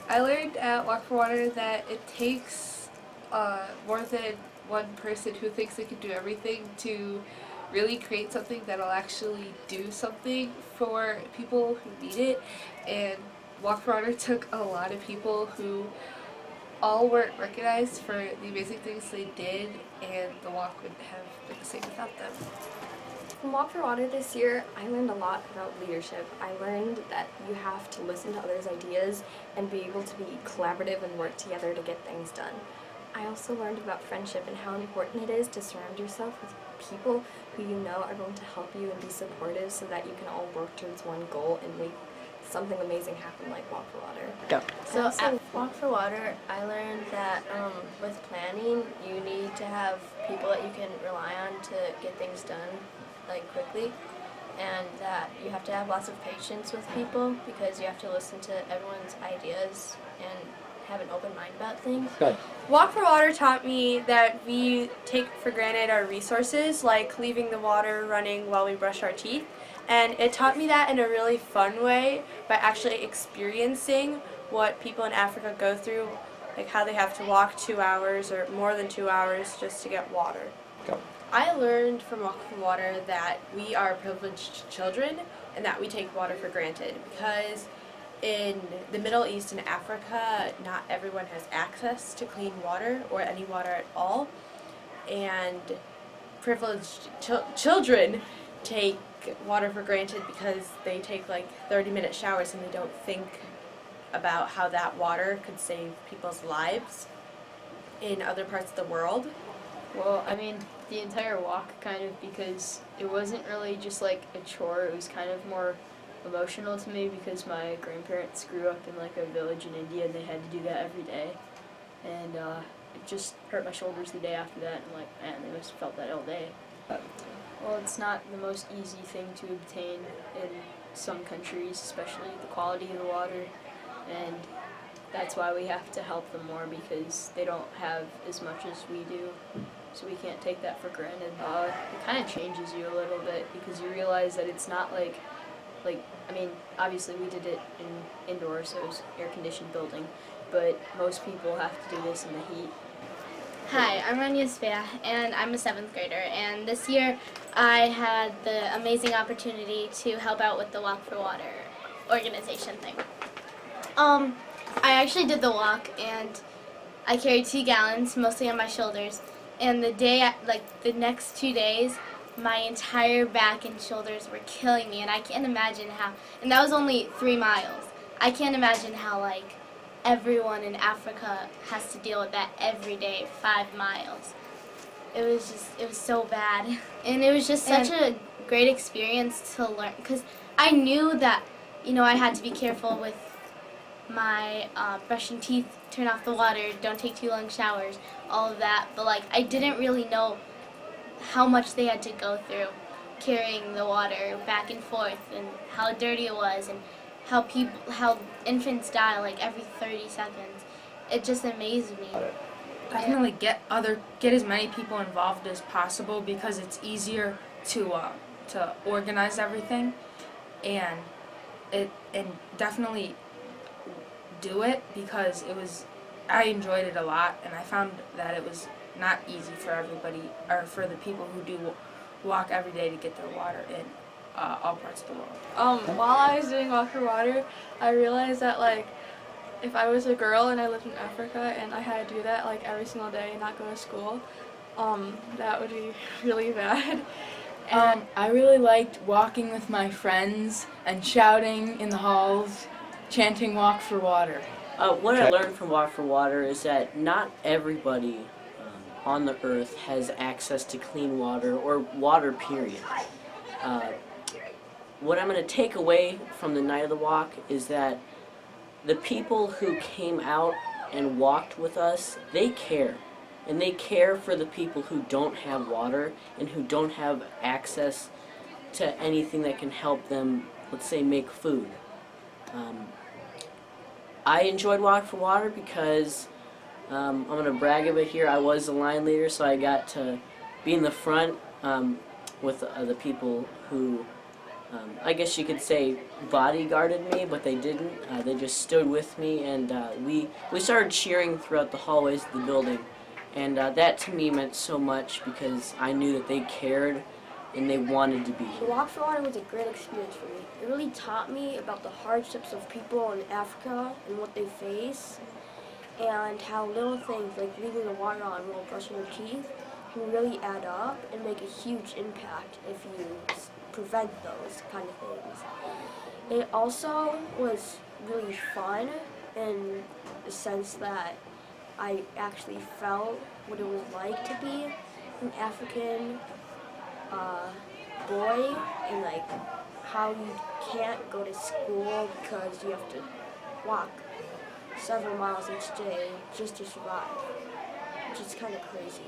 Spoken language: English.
I learned at Walk for Water that it takes more than one person who thinks they can do everything to really create something that'll actually do something for people who need it. And Walk for Water took a lot of people who all weren't recognized for the amazing things they did, and the walk wouldn't have been the same without them. From Walk for Water this year, I learned a lot about leadership. I learned that you have to listen to others' ideas and be able to be collaborative and work together to get things done. I also learned about friendship and how important it is to surround yourself with people who you know are going to help you and be supportive so that you can all work towards one goal and make something amazing happen like Walk for Water. Go. So at Walk for Water, I learned that with planning, you need to have people that you can rely on to get things done like quickly, and that you have to have lots of patience with people because you have to listen to everyone's ideas and have an open mind about things. Good. Walk for Water taught me that we take for granted our resources, like leaving the water running while we brush our teeth. And it taught me that in a really fun way by actually experiencing what people in Africa go through, like how they have to walk 2 hours or more than 2 hours just to get water. Go. I learned from Walk for Water that we are privileged children and that we take water for granted because in the Middle East and Africa, not everyone has access to clean water or any water at all. And privileged children take water for granted because they take like 30-minute showers and they don't think about how that water could save people's lives in other parts of the world. Well, I mean, the entire walk kind of, because it wasn't really just like a chore, it was kind of more emotional to me because my grandparents grew up in like a village in India and they had to do that every day. And it just hurt my shoulders the day after that, and like, man, they must have felt that all day. Well, it's not the most easy thing to obtain in some countries, especially the quality of the water, and that's why we have to help them more because they don't have as much as we do, so we can't take that for granted. It kind of changes you a little bit because you realize that it's not like, I mean, obviously we did it in indoors, so it was air-conditioned building, but most people have to do this in the heat. Hi, I'm Rania Svea, and I'm a 7th grader, and this year I had the amazing opportunity to help out with the Walk for Water organization thing. I actually did the walk, and I carried 2 gallons, mostly on my shoulders, and the next 2 days, my entire back and shoulders were killing me, and I can't imagine how, and that was only 3 miles. I can't imagine how, like, everyone in Africa has to deal with that every day, 5 miles. It was so bad. And it was just such a great experience to learn, because I knew that, I had to be careful with my brushing teeth, turn off the water, don't take too long showers, all of that, but like I didn't really know how much they had to go through carrying the water back and forth and how dirty it was and how infants die like every 30 seconds. It just amazed me. Definitely get as many people involved as possible because it's easier to organize everything, and definitely do it because I enjoyed it a lot, and I found that it was not easy for everybody or for the people who do walk every day to get their water in all parts of the world. While I was doing Walk for Water, I realized that like if I was a girl and I lived in Africa and I had to do that like every single day and not go to school, that would be really bad. I really liked walking with my friends and shouting in the halls, chanting Walk for Water. What I learned from Walk for Water is that not everybody on the earth has access to clean water or water, period. What I'm going to take away from the night of the walk is that the people who came out and walked with us, they care. And they care for the people who don't have water and who don't have access to anything that can help them, let's say, make food. I enjoyed Walk for Water because I'm going to brag a bit here. I was the line leader, so I got to be in the front with the people who I guess you could say, bodyguarded me, but they didn't. They just stood with me, and we started cheering throughout the hallways of the building. And that to me meant so much because I knew that they cared and they wanted to be The here. Walk for Water was a great experience for me. It really taught me about the hardships of people in Africa and what they face, and how little things like leaving the water on while brushing your teeth can really add up and make a huge impact if you prevent those kind of things. It also was really fun in the sense that I actually felt what it was like to be an African boy, and like how you can't go to school because you have to walk several miles each day just to survive, which is kind of crazy.